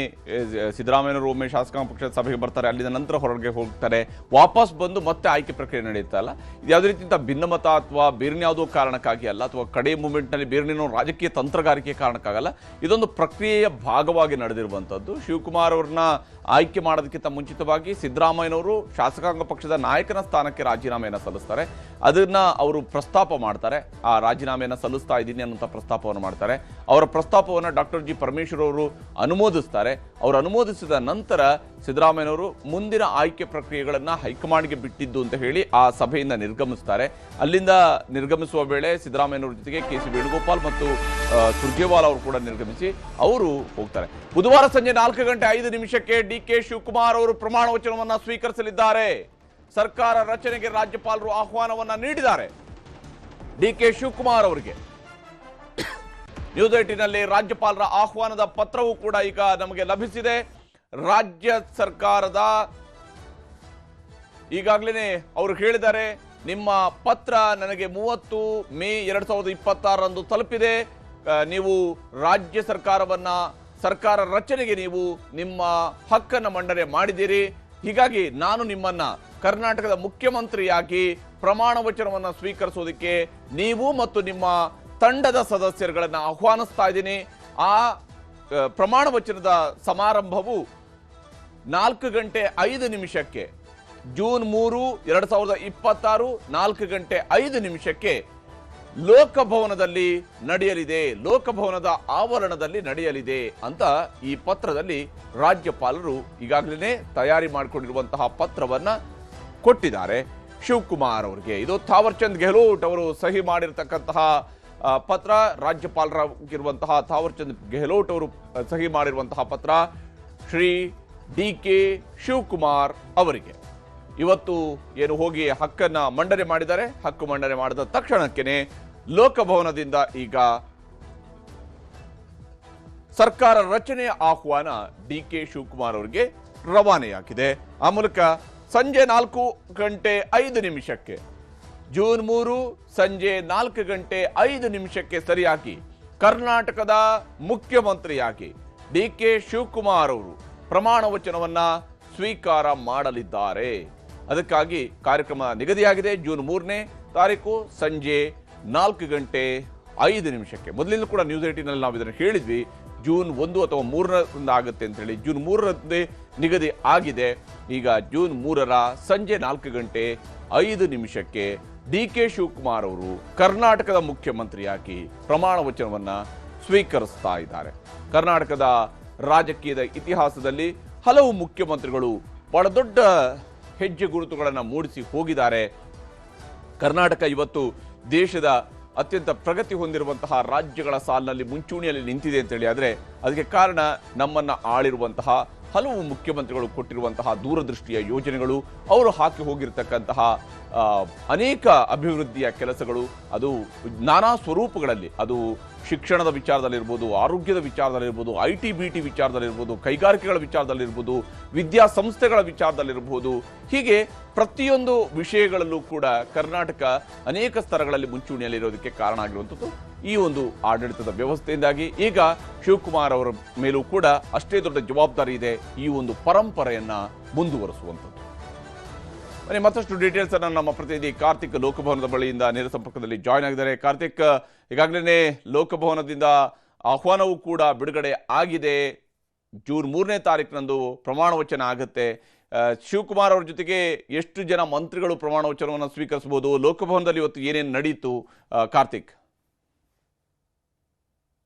ಸಿದ್ದರಾಮಯ್ಯನವರು ಒಮ್ಮೆ ಶಾಸಕಾಂಗ ಪಕ್ಷದ ಸಭೆಗೆ ಬರ್ತಾರೆ, ಅಲ್ಲಿಂದ ನಂತರ ಹೊರಗೆ ಹೋಗ್ತಾರೆ, ವಾಪಸ್ ಬಂದು ಮತ್ತೆ ಆಯ್ಕೆ ಪ್ರಕ್ರಿಯೆ ನಡೆಯುತ್ತಲ್ಲ, ಇದು ಯಾವುದೇ ರೀತಿಯ ಭಿನ್ನಮತ ಅಥವಾ ಬೇರೆನ್ಯಾವುದೋ ಕಾರಣಕ್ಕಾಗಿ ಅಲ್ಲ, ಅಥವಾ ಕಡೆ ಮೂಮೆಂಟ್ನಲ್ಲಿ ಬೇರೆನೇನೋ ರಾಜಕೀಯ ತಂತ್ರಗಾರಿಕೆ ಕಾರಣಕ್ಕಾಗಲ್ಲ, ಇದೊಂದು ಪ್ರಕ್ರಿಯೆಯ ಭಾಗವಾಗಿ ನಡೆದಿರುವಂಥದ್ದು. ಶಿವಕುಮಾರ್ ಅವ್ರನ್ನ ಆಯ್ಕೆ ಮಾಡೋದಕ್ಕಿಂತ ಮುಂಚಿತವಾಗಿ ಸಿದ್ದರಾಮಯ್ಯನವರು ಶಾಸಕಾಂಗ ಪಕ್ಷದ ನಾಯಕನ ಸ್ಥಾನಕ್ಕೆ ರಾಜೀನಾಮೆಯನ್ನು ಸಲ್ಲಿಸ್ತಾರೆ. ಅದನ್ನ ಅವರು ಪ್ರಸ್ತಾಪ ಮಾಡ್ತಾರೆ. ಆ ರಾಜೀನಾಮೆಯನ್ನು ಸಲ್ಲಿಸ್ತಾ ಇದ್ದೀನಿ ಅನ್ನುವಂಥ ಪ್ರಸ್ತಾಪವನ್ನು ಮಾಡ್ತಾರೆ. ಅವರ ಪ್ರಸ್ತಾಪವನ್ನು ಡಾಕ್ಟರ್ ಜಿ ಪರಮೇಶ್ವರ್ ಅವರು ಅನುಮೋದಿಸ್ತಾರೆ. ಅವರು ಅನುಮೋದಿಸಿದ ನಂತರ ಸಿದ್ದರಾಮಯ್ಯನವರು ಮುಂದಿನ ಆಯ್ಕೆ ಪ್ರಕ್ರಿಯೆಗಳನ್ನು ಹೈಕಮಾಂಡ್ಗೆ ಬಿಟ್ಟಿದ್ದು ಅಂತ ಹೇಳಿ ಆ ಸಭೆಯಿಂದ ನಿರ್ಗಮಿಸ್ತಾರೆ. ಅಲ್ಲಿಂದ ನಿರ್ಗಮಿಸುವ ವೇಳೆ ಸಿದ್ದರಾಮಯ್ಯನವರ ಜೊತೆಗೆ ಕೆ.ಸಿ. ವೇಣುಗೋಪಾಲ್ ಮತ್ತು ಸುರ್ಜೇವಾಲಾ ಅವರು ಕೂಡ ನಿರ್ಗಮಿಸಿ ಅವರು ಹೋಗ್ತಾರೆ. ಬುಧವಾರ ಸಂಜೆ 4:05 ಡಿ.ಕೆ. ಶಿವಕುಮಾರ್ ಅವರು ಪ್ರಮಾಣ ವಚನವನ್ನು ಸ್ವೀಕರಿಸಲಿದ್ದಾರೆ. ಸರ್ಕಾರ ರಚನೆಗೆ ರಾಜ್ಯಪಾಲರು ಆಹ್ವಾನವನ್ನ ನೀಡಿದ್ದಾರೆ. ಡಿ.ಕೆ. ಶಿವಕುಮಾರ್ ಅವರಿಗೆ ನ್ಯೂಸ್ 18ನಲ್ಲಿ ರಾಜ್ಯಪಾಲರ ಆಹ್ವಾನದ ಪತ್ರವೂ ಕೂಡ ಈಗ ನಮಗೆ ಲಭಿಸಿದೆ. ರಾಜ್ಯ ಸರ್ಕಾರದ ಈಗಾಗಲೇ ಅವರು ಹೇಳಿದ್ದಾರೆ, ನಿಮ್ಮ ಪತ್ರ ನನಗೆ 30 ಮೇ 2026 ತಲುಪಿದೆ. ನೀವು ರಾಜ್ಯ ಸರ್ಕಾರ ರಚನೆಗೆ ನೀವು ನಿಮ್ಮ ಹಕ್ಕನ್ನು ಮಂಡನೆ ಮಾಡಿದ್ದೀರಿ. ಹೀಗಾಗಿ ನಾನು ನಿಮ್ಮನ್ನ ಕರ್ನಾಟಕದ ಮುಖ್ಯಮಂತ್ರಿಯಾಗಿ ಪ್ರಮಾಣ ವಚನವನ್ನು ಸ್ವೀಕರಿಸೋದಕ್ಕೆ ನೀವು ಮತ್ತು ನಿಮ್ಮ ತಂಡದ ಸದಸ್ಯರುಗಳನ್ನು ಆಹ್ವಾನಿಸ್ತಾ ಇದ್ದೀನಿ. ಆ ಪ್ರಮಾಣ ವಚನದ ಸಮಾರಂಭವು 4:05 ಜೂನ್ 3, 2026 4:05 ಲೋಕಭವನದಲ್ಲಿ ನಡೆಯಲಿದೆ. ಲೋಕಭವನದ ಆವರಣದಲ್ಲಿ ನಡೆಯಲಿದೆ ಅಂತ ಈ ಪತ್ರದಲ್ಲಿ ರಾಜ್ಯಪಾಲರು ಈಗಾಗಲೇ ತಯಾರಿ ಮಾಡಿಕೊಂಡಿರುವಂತಹ ಪತ್ರವನ್ನ ಕೊಟ್ಟಿದ್ದಾರೆ ಶಿವಕುಮಾರ್ ಅವರಿಗೆ. ಇದು ಥಾವರ್ ಚಂದ್ ಗೆಹ್ಲೋಟ್ ಅವರು ಸಹಿ ಮಾಡಿರ್ತಕ್ಕಂತಹ ಪತ್ರ. ರಾಜ್ಯಪಾಲರಾಗಿರುವಂತಹ ಥಾವರ್ ಚಂದ್ ಗೆಹ್ಲೋಟ್ ಅವರು ಸಹಿ ಮಾಡಿರುವಂತಹ ಪತ್ರ ಶ್ರೀ ಡಿ.ಕೆ. ಶಿವಕುಮಾರ್ ಅವರಿಗೆ. ಇವತ್ತು ಏನು ಹೋಗಿ ಹಕ್ಕನ್ನ ಮಂಡನೆ ಮಾಡಿದ್ದಾರೆ. ಹಕ್ಕು ಮಂಡನೆ ಮಾಡಿದ ತಕ್ಷಣಕ್ಕೇನೆ ಲೋಕಭವನದಿಂದ ಈಗ ಸರ್ಕಾರ ರಚನೆಯ ಆಹ್ವಾನ ಡಿ.ಕೆ. ಶಿವಕುಮಾರ್ ಅವರಿಗೆ ರವಾನೆಯಾಗಿದೆ. ಆ ಮೂಲಕ ಸಂಜೆ 4:05 ಜೂನ್ 3 ಸಂಜೆ 4:05 ಸರಿಯಾಗಿ ಕರ್ನಾಟಕದ ಮುಖ್ಯಮಂತ್ರಿಯಾಗಿ ಡಿ.ಕೆ. ಶಿವಕುಮಾರ್ ಅವರು ಪ್ರಮಾಣ ವಚನವನ್ನ ಸ್ವೀಕಾರ ಮಾಡಲಿದ್ದಾರೆ. ಅದಕ್ಕಾಗಿ ಕಾರ್ಯಕ್ರಮ ನಿಗದಿಯಾಗಿದೆ. ಜೂನ್ 3ನೇ ತಾರೀಕು ಸಂಜೆ 4:05. ಮೊದಲಿಂದ ಕೂಡ ನ್ಯೂಸ್ 18ನಲ್ಲಿ ನಾವು ಇದನ್ನು ಹೇಳಿದ್ವಿ, ಜೂನ್ 1 ಅಥವಾ 3ರಿಂದ ಆಗುತ್ತೆ ಅಂತ ಹೇಳಿ. ಜೂನ್ 3ರಂದೇ ನಿಗದಿ ಆಗಿದೆ. ಈಗ ಜೂನ್ 3ರ ಸಂಜೆ 4:05 ಡಿ.ಕೆ. ಶಿವಕುಮಾರ್ ಅವರು ಕರ್ನಾಟಕದ ಮುಖ್ಯಮಂತ್ರಿಯಾಗಿ ಪ್ರಮಾಣ ವಚನವನ್ನ ಸ್ವೀಕರಿಸ್ತಾ ಇದ್ದಾರೆ. ಕರ್ನಾಟಕದ ರಾಜಕೀಯದ ಇತಿಹಾಸದಲ್ಲಿ ಹಲವು ಮುಖ್ಯಮಂತ್ರಿಗಳು ಬಹಳ ದೊಡ್ಡ ಹೆಜ್ಜೆ ಗುರುತುಗಳನ್ನು ಮೂಡಿಸಿ ಹೋಗಿದ್ದಾರೆ. ಕರ್ನಾಟಕ ಇವತ್ತು ದೇಶದ ಅತ್ಯಂತ ಪ್ರಗತಿ ಹೊಂದಿರುವಂತಹ ರಾಜ್ಯಗಳ ಸಾಲಿನಲ್ಲಿ ಮುಂಚೂಣಿಯಲ್ಲಿ ನಿಂತಿದೆ ಅಂತೇಳಿ. ಆದರೆ ಅದಕ್ಕೆ ಕಾರಣ ನಮ್ಮನ್ನು ಆಳಿರುವಂತಹ ಹಲವು ಮುಖ್ಯಮಂತ್ರಿಗಳು ಕೊಟ್ಟಿರುವಂತಹ ದೂರದೃಷ್ಟಿಯ ಯೋಜನೆಗಳು, ಅವರು ಹಾಕಿ ಹೋಗಿರ್ತಕ್ಕಂತಹ ಅನೇಕ ಅಭಿವೃದ್ಧಿಯ ಕೆಲಸಗಳು, ಅದು ನಾನಾ ಸ್ವರೂಪಗಳಲ್ಲಿ, ಅದು ಶಿಕ್ಷಣದ ವಿಚಾರದಲ್ಲಿರ್ಬೋದು, ಆರೋಗ್ಯದ ವಿಚಾರದಲ್ಲಿರ್ಬೋದು, IT-BT ವಿಚಾರದಲ್ಲಿರ್ಬೋದು, ಕೈಗಾರಿಕೆಗಳ ವಿಚಾರದಲ್ಲಿರ್ಬೋದು, ವಿದ್ಯಾಸಂಸ್ಥೆಗಳ ವಿಚಾರದಲ್ಲಿರ್ಬೋದು, ಹೀಗೆ ಪ್ರತಿಯೊಂದು ವಿಷಯಗಳಲ್ಲೂ ಕೂಡ ಕರ್ನಾಟಕ ಅನೇಕ ಸ್ತರಗಳಲ್ಲಿ ಮುಂಚೂಣಿಯಲ್ಲಿರೋದಕ್ಕೆ ಕಾರಣ ಆಗಿರುವಂಥದ್ದು ಈ ಒಂದು ಆಡಳಿತದ ವ್ಯವಸ್ಥೆಯಿಂದಾಗಿ. ಈಗ ಶಿವಕುಮಾರ್ ಅವರ ಮೇಲೂ ಕೂಡ ಅಷ್ಟೇ ದೊಡ್ಡ ಜವಾಬ್ದಾರಿ ಇದೆ ಈ ಒಂದು ಪರಂಪರೆಯನ್ನ ಮುಂದುವರಿಸುವಂಥದ್ದು. ಮತ್ತಷ್ಟು ಡೀಟೇಲ್ಸ್ ಅನ್ನು ನಮ್ಮ ಪ್ರತಿನಿಧಿ ಕಾರ್ತಿಕ್ ಲೋಕಭವನದ ಬಳಿಯಿಂದ ನೇರ ಸಂಪರ್ಕದಲ್ಲಿ ಜಾಯ್ನ್ ಆಗಿದ್ದಾರೆ. ಕಾರ್ತಿಕ್, ಈಗಾಗಲೇ ಲೋಕಭವನದಿಂದ ಆಹ್ವಾನವೂ ಕೂಡ ಬಿಡುಗಡೆ ಆಗಿದೆ. ಜೂನ್ 3ನೇ ತಾರೀಕಿನಂದು ಪ್ರಮಾಣ ವಚನ ಆಗುತ್ತೆ. ಶಿವಕುಮಾರ್ ಅವರ ಜೊತೆಗೆ ಎಷ್ಟು ಜನ ಮಂತ್ರಿಗಳು ಪ್ರಮಾಣ ವಚನವನ್ನು ಸ್ವೀಕರಿಸಬಹುದು? ಲೋಕಭವನದಲ್ಲಿ ಇವತ್ತು ಏನೇನು ನಡೆಯಿತು ಕಾರ್ತಿಕ್?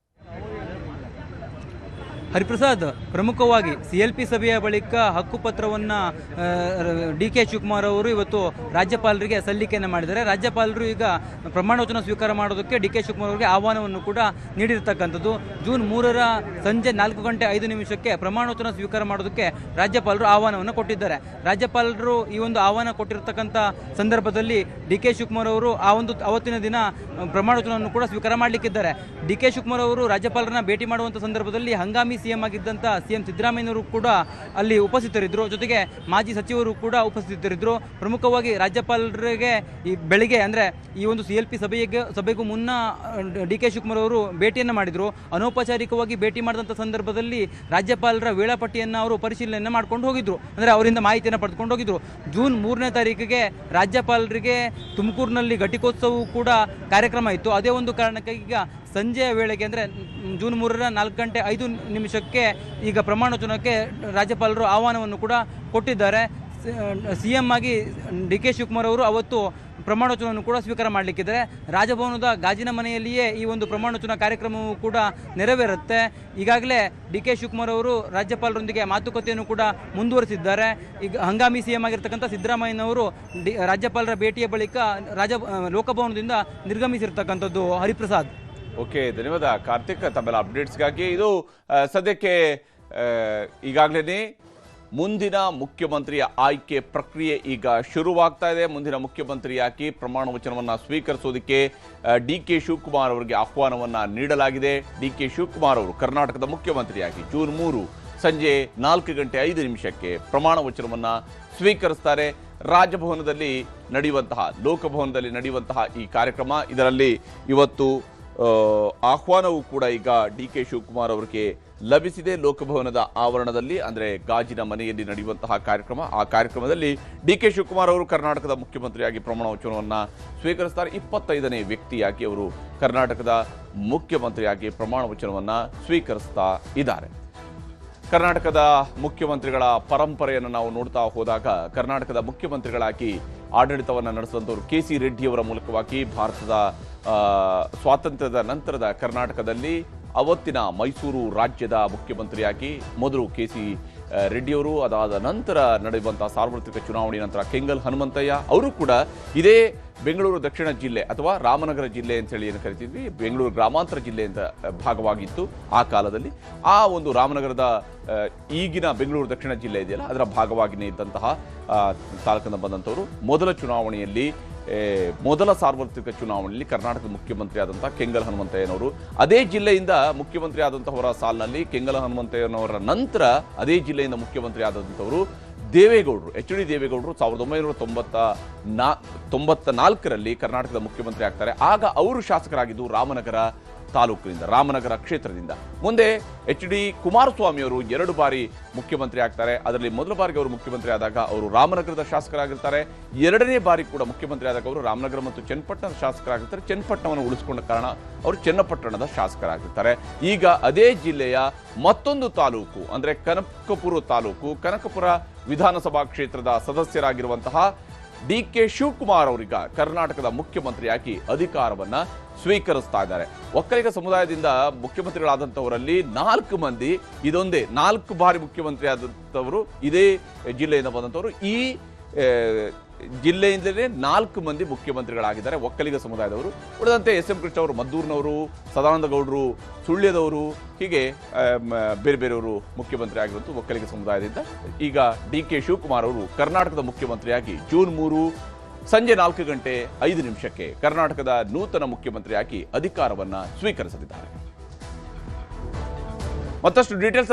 ಹರಿಪ್ರಸಾದ್, ಪ್ರಮುಖವಾಗಿ CLP ಸಭೆಯ ಬಳಿಕ ಹಕ್ಕುಪತ್ರವನ್ನು ಡಿ.ಕೆ. ಶಿವಕುಮಾರ್ ಅವರು ಇವತ್ತು ರಾಜ್ಯಪಾಲರಿಗೆ ಸಲ್ಲಿಕೆಯನ್ನು ಮಾಡಿದ್ದಾರೆ. ರಾಜ್ಯಪಾಲರು ಈಗ ಪ್ರಮಾಣವಚನ ಸ್ವೀಕಾರ ಮಾಡೋದಕ್ಕೆ ಡಿ.ಕೆ. ಶಿವಕುಮಾರ್ ಅವರಿಗೆ ಆಹ್ವಾನವನ್ನು ಕೂಡ ನೀಡಿರ್ತಕ್ಕಂಥದ್ದು. ಜೂನ್ 3ರ ಸಂಜೆ 4:05 ಪ್ರಮಾಣವಚನ ಸ್ವೀಕಾರ ಮಾಡೋದಕ್ಕೆ ರಾಜ್ಯಪಾಲರು ಆಹ್ವಾನವನ್ನು ಕೊಟ್ಟಿದ್ದಾರೆ. ರಾಜ್ಯಪಾಲರು ಈ ಒಂದು ಆಹ್ವಾನ ಕೊಟ್ಟಿರತಕ್ಕಂಥ ಸಂದರ್ಭದಲ್ಲಿ ಡಿ.ಕೆ. ಶಿವಕುಮಾರ್ ಅವರು ಅವತ್ತಿನ ದಿನ ಪ್ರಮಾಣವಚನವನ್ನು ಕೂಡ ಸ್ವೀಕಾರ ಮಾಡಲಿಕ್ಕಿದ್ದಾರೆ. ಡಿ.ಕೆ. ಶಿವಕುಮಾರ್ ಅವರು ರಾಜ್ಯಪಾಲರನ್ನ ಭೇಟಿ ಮಾಡುವಂಥ ಸಂದರ್ಭದಲ್ಲಿ ಹಂಗಾಮಿ CM ಆಗಿದ್ದಂಥ CM ಸಿದ್ದರಾಮಯ್ಯನವರು ಕೂಡ ಅಲ್ಲಿ ಉಪಸ್ಥಿತರಿದ್ದರು. ಜೊತೆಗೆ ಮಾಜಿ ಸಚಿವರು ಕೂಡ ಉಪಸ್ಥಿತರಿದ್ದರು. ಪ್ರಮುಖವಾಗಿ ರಾಜ್ಯಪಾಲರಿಗೆ ಈ ಬೆಳಿಗ್ಗೆ ಅಂದರೆ ಈ ಒಂದು CLP ಸಭೆಗೂ ಮುನ್ನ ಡಿ.ಕೆ. ಶಿವಕುಮಾರ್ ಅವರು ಭೇಟಿಯನ್ನು ಮಾಡಿದರು. ಅನೌಪಚಾರಿಕವಾಗಿ ಭೇಟಿ ಮಾಡಿದಂಥ ಸಂದರ್ಭದಲ್ಲಿ ರಾಜ್ಯಪಾಲರ ವೇಳಾಪಟ್ಟಿಯನ್ನು ಅವರು ಪರಿಶೀಲನೆಯನ್ನು ಮಾಡ್ಕೊಂಡು ಹೋಗಿದ್ರು, ಅಂದರೆ ಅವರಿಂದ ಮಾಹಿತಿಯನ್ನು ಪಡೆದುಕೊಂಡು ಹೋಗಿದ್ರು. ಜೂನ್ 3ನೇ ತಾರೀಕಿಗೆ ರಾಜ್ಯಪಾಲರಿಗೆ ತುಮಕೂರಿನಲ್ಲಿ ಘಟಿಕೋತ್ಸವವು ಕೂಡ ಕಾರ್ಯಕ್ರಮ ಇತ್ತು. ಅದೇ ಒಂದು ಕಾರಣಕ್ಕಾಗಿ ಈಗ ಸಂಜೆಯ ವೇಳೆಗೆ ಅಂದರೆ ಜೂನ್ 3ರ 4:05 ಈಗ ಪ್ರಮಾಣ ವಚನಕ್ಕೆ ರಾಜ್ಯಪಾಲರು ಆಹ್ವಾನವನ್ನು ಕೂಡ ಕೊಟ್ಟಿದ್ದಾರೆ. CM ಆಗಿ DK ಶಿವಕುಮಾರ್ ಅವರು ಅವತ್ತು ಪ್ರಮಾಣ ವಚನವನ್ನು ಕೂಡ ಸ್ವೀಕಾರ ಮಾಡಲಿಕ್ಕಿದ್ದಾರೆ. ರಾಜಭವನದ ಗಾಜಿನ ಮನೆಯಲ್ಲಿಯೇ ಈ ಒಂದು ಪ್ರಮಾಣ ವಚನ ಕಾರ್ಯಕ್ರಮವು ಕೂಡ ನೆರವೇರುತ್ತೆ. ಈಗಾಗಲೇ DK ಶಿವಕುಮಾರ್ ಅವರು ರಾಜ್ಯಪಾಲರೊಂದಿಗೆ ಮಾತುಕತೆಯನ್ನು ಕೂಡ ಮುಂದುವರಿಸಿದ್ದಾರೆ. ಈಗ ಹಂಗಾಮಿ CM ಆಗಿರ್ತಕ್ಕಂಥ ಸಿದ್ದರಾಮಯ್ಯನವರು ರಾಜ್ಯಪಾಲರ ಭೇಟಿಯ ಬಳಿಕ ಲೋಕಭವನದಿಂದ ನಿರ್ಗಮಿಸಿರ್ತಕ್ಕಂಥದ್ದು. ಹರಿಪ್ರಸಾದ್. ಓಕೆ, ಧನ್ಯವಾದ ಕಾರ್ತಿಕ್ ತಮ್ಮೆಲ್ಲ ಅಪ್ಡೇಟ್ಸ್ಗಾಗಿ. ಇದು ಸದ್ಯಕ್ಕೆ ಈಗಾಗಲೇ ಮುಂದಿನ ಮುಖ್ಯಮಂತ್ರಿಯ ಆಯ್ಕೆ ಪ್ರಕ್ರಿಯೆ ಈಗ ಶುರುವಾಗ್ತಾ ಇದೆ. ಮುಂದಿನ ಮುಖ್ಯಮಂತ್ರಿಯಾಗಿ ಪ್ರಮಾಣ ವಚನವನ್ನು ಸ್ವೀಕರಿಸೋದಕ್ಕೆ DK ಶಿವಕುಮಾರ್ ಅವರಿಗೆ ಆಹ್ವಾನವನ್ನು ನೀಡಲಾಗಿದೆ. DK ಶಿವಕುಮಾರ್ ಅವರು ಕರ್ನಾಟಕದ ಮುಖ್ಯಮಂತ್ರಿಯಾಗಿ ಜೂನ್ 3 ಸಂಜೆ 4:05 ಪ್ರಮಾಣ ವಚನವನ್ನು ಸ್ವೀಕರಿಸ್ತಾರೆ. ರಾಜಭವನದಲ್ಲಿ ನಡೆಯುವಂತಹ ಲೋಕಭವನದಲ್ಲಿ ನಡೆಯುವಂತಹ ಈ ಕಾರ್ಯಕ್ರಮ, ಇದರಲ್ಲಿ ಇವತ್ತು ಆಹ್ವಾನವೂ ಕೂಡ ಈಗ DK ಶಿವಕುಮಾರ್ ಅವರಿಗೆ ಲಭಿಸಿದೆ. ಲೋಕಭವನದ ಆವರಣದಲ್ಲಿ ಅಂದರೆ ಗಾಜಿನ ಮನೆಯಲ್ಲಿ ನಡೆಯುವಂತಹ ಕಾರ್ಯಕ್ರಮ. ಆ ಕಾರ್ಯಕ್ರಮದಲ್ಲಿ DK ಶಿವಕುಮಾರ್ ಅವರು ಕರ್ನಾಟಕದ ಮುಖ್ಯಮಂತ್ರಿಯಾಗಿ ಪ್ರಮಾಣ ವಚನವನ್ನು ಸ್ವೀಕರಿಸ್ತಾರೆ. 25ನೇ ವ್ಯಕ್ತಿಯಾಗಿ ಅವರು ಕರ್ನಾಟಕದ ಮುಖ್ಯಮಂತ್ರಿಯಾಗಿ ಪ್ರಮಾಣ ವಚನವನ್ನು ಸ್ವೀಕರಿಸ್ತಾ ಇದ್ದಾರೆ. ಕರ್ನಾಟಕದ ಮುಖ್ಯಮಂತ್ರಿಗಳ ಪರಂಪರೆಯನ್ನು ನಾವು ನೋಡ್ತಾ ಹೋದಾಗ ಕರ್ನಾಟಕದ ಮುಖ್ಯಮಂತ್ರಿಗಳಾಗಿ ಆಡಳಿತವನ್ನು ನಡೆಸಿದಂಥವರು KC ರೆಡ್ಡಿಯವರ ಮೂಲಕವಾಗಿ ಭಾರತದ ಸ್ವಾತಂತ್ರ್ಯದ ನಂತರದ ಕರ್ನಾಟಕದಲ್ಲಿ ಅವತ್ತಿನ ಮೈಸೂರು ರಾಜ್ಯದ ಮುಖ್ಯಮಂತ್ರಿಯಾಗಿ ಮೊದಲು KC ರೆಡ್ಡಿಯವರು, ಅದಾದ ನಂತರ ನಡೆಯುವಂತಹ ಸಾರ್ವತ್ರಿಕ ಚುನಾವಣೆ ನಂತರ ಕೆಂಗಲ್ ಹನುಮಂತಯ್ಯ ಅವರು ಕೂಡ ಇದೇ ಬೆಂಗಳೂರು ದಕ್ಷಿಣ ಜಿಲ್ಲೆ ಅಥವಾ ರಾಮನಗರ ಜಿಲ್ಲೆ ಅಂತೇಳಿ ಏನು ಕರಿತಿದ್ವಿ, ಬೆಂಗಳೂರು ಗ್ರಾಮಾಂತರ ಜಿಲ್ಲೆ ಅಂತ ಭಾಗವಾಗಿತ್ತು ಆ ಕಾಲದಲ್ಲಿ. ಆ ಒಂದು ರಾಮನಗರದ ಈಗಿನ ಬೆಂಗಳೂರು ದಕ್ಷಿಣ ಜಿಲ್ಲೆ ಇದೆಯಲ್ಲ ಅದರ ಭಾಗವಾಗಿಯೇ ಇದ್ದಂತಹ ತಾಲೂಕಿನ ಬಂದಂಥವರು ಮೊದಲ ಚುನಾವಣೆಯಲ್ಲಿ ಮೊದಲ ಸಾರ್ವತ್ರಿಕ ಚುನಾವಣೆಯಲ್ಲಿ ಕರ್ನಾಟಕದ ಮುಖ್ಯಮಂತ್ರಿ ಆದಂತಹ ಕೆಂಗಲ್ ಹನುಮಂತಯ್ಯನವರು, ಅದೇ ಜಿಲ್ಲೆಯಿಂದ ಮುಖ್ಯಮಂತ್ರಿ ಆದಂತಹವರ ಸಾಲಿನಲ್ಲಿ ಕೆಂಗಲ್ ಹನುಮಂತಯ್ಯನವರ ನಂತರ ಅದೇ ಜಿಲ್ಲೆಯಿಂದ ಮುಖ್ಯಮಂತ್ರಿ ಆದಂಥವರು ದೇವೇಗೌಡರು, HD ದೇವೇಗೌಡರು 1994ರಲ್ಲಿ ಕರ್ನಾಟಕದ ಮುಖ್ಯಮಂತ್ರಿ ಆಗ್ತಾರೆ. ಆಗ ಅವರು ಶಾಸಕರಾಗಿದ್ದು ರಾಮನಗರ ತಾಲೂಕಿನಿಂದ, ರಾಮನಗರ ಕ್ಷೇತ್ರದಿಂದ. ಮುಂದೆ HD ಕುಮಾರಸ್ವಾಮಿ ಅವರು 2 ಬಾರಿ ಮುಖ್ಯಮಂತ್ರಿ ಆಗ್ತಾರೆ. ಅದರಲ್ಲಿ ಮೊದಲ ಬಾರಿಗೆ ಅವರು ಮುಖ್ಯಮಂತ್ರಿ ಆದಾಗ ಅವರು ರಾಮನಗರದ ಶಾಸಕರಾಗಿರ್ತಾರೆ. 2ನೇ ಬಾರಿ ಕೂಡ ಮುಖ್ಯಮಂತ್ರಿ ಆದಾಗ ಅವರು ರಾಮನಗರ ಮತ್ತು ಚನ್ನಪಟ್ಟಣದ ಶಾಸಕರಾಗಿರ್ತಾರೆ. ಚನ್ನಪಟ್ಟಣವನ್ನು ಉಳಿಸಿಕೊಂಡ ಕಾರಣ ಅವರು ಚನ್ನಪಟ್ಟಣದ ಶಾಸಕರಾಗಿರ್ತಾರೆ. ಈಗ ಅದೇ ಜಿಲ್ಲೆಯ ಮತ್ತೊಂದು ತಾಲೂಕು ಅಂದರೆ ಕನಕಪುರ ತಾಲೂಕು, ಕನಕಪುರ ವಿಧಾನಸಭಾ ಕ್ಷೇತ್ರದ ಸದಸ್ಯರಾಗಿರುವಂತಹ DK ಶಿವಕುಮಾರ್ ಅವರೀಗ ಕರ್ನಾಟಕದ ಮುಖ್ಯಮಂತ್ರಿಯಾಗಿ ಅಧಿಕಾರವನ್ನ ಸ್ವೀಕರಿಸ್ತಾ ಇದ್ದಾರೆ. ಒಕ್ಕಲಿಗ ಸಮುದಾಯದಿಂದ ಮುಖ್ಯಮಂತ್ರಿಗಳಾದಂಥವರಲ್ಲಿ 4 ಮಂದಿ, ಇದೊಂದೇ 4 ಬಾರಿ ಮುಖ್ಯಮಂತ್ರಿ ಆದಂಥವರು ಇದೇ ಜಿಲ್ಲೆಯಿಂದ ಬಂದಂಥವರು. ಈ ಜಿಲ್ಲೆಯಿಂದಲೇ 4 ಮಂದಿ ಮುಖ್ಯಮಂತ್ರಿಗಳಾಗಿದ್ದಾರೆ ಒಕ್ಕಲಿಗ ಸಮುದಾಯದವರು. ಉಳಿದಂತೆ SM ಕೃಷ್ಣ ಅವರು ಮದ್ದೂರಿನವರು, ಸದಾನಂದ ಗೌಡರು ಸುಳ್ಯದವರು, ಹೀಗೆ ಬೇರೆ ಬೇರೆಯವರು ಮುಖ್ಯಮಂತ್ರಿ ಆಗಿರುವಂಥ ಒಕ್ಕಲಿಗ ಸಮುದಾಯದಿಂದ. ಈಗ DK ಶಿವಕುಮಾರ್ ಅವರು ಕರ್ನಾಟಕದ ಮುಖ್ಯಮಂತ್ರಿಯಾಗಿ ಜೂನ್ 3 ಸಂಜೆ 4:05 ಕರ್ನಾಟಕದ ನೂತನ ಮುಖ್ಯಮಂತ್ರಿಯಾಗಿ ಅಧಿಕಾರವನ್ನು ಸ್ವೀಕರಿಸಲಿದ್ದಾರೆ. ಮತ್ತಷ್ಟು ಡೀಟೇಲ್ಸ್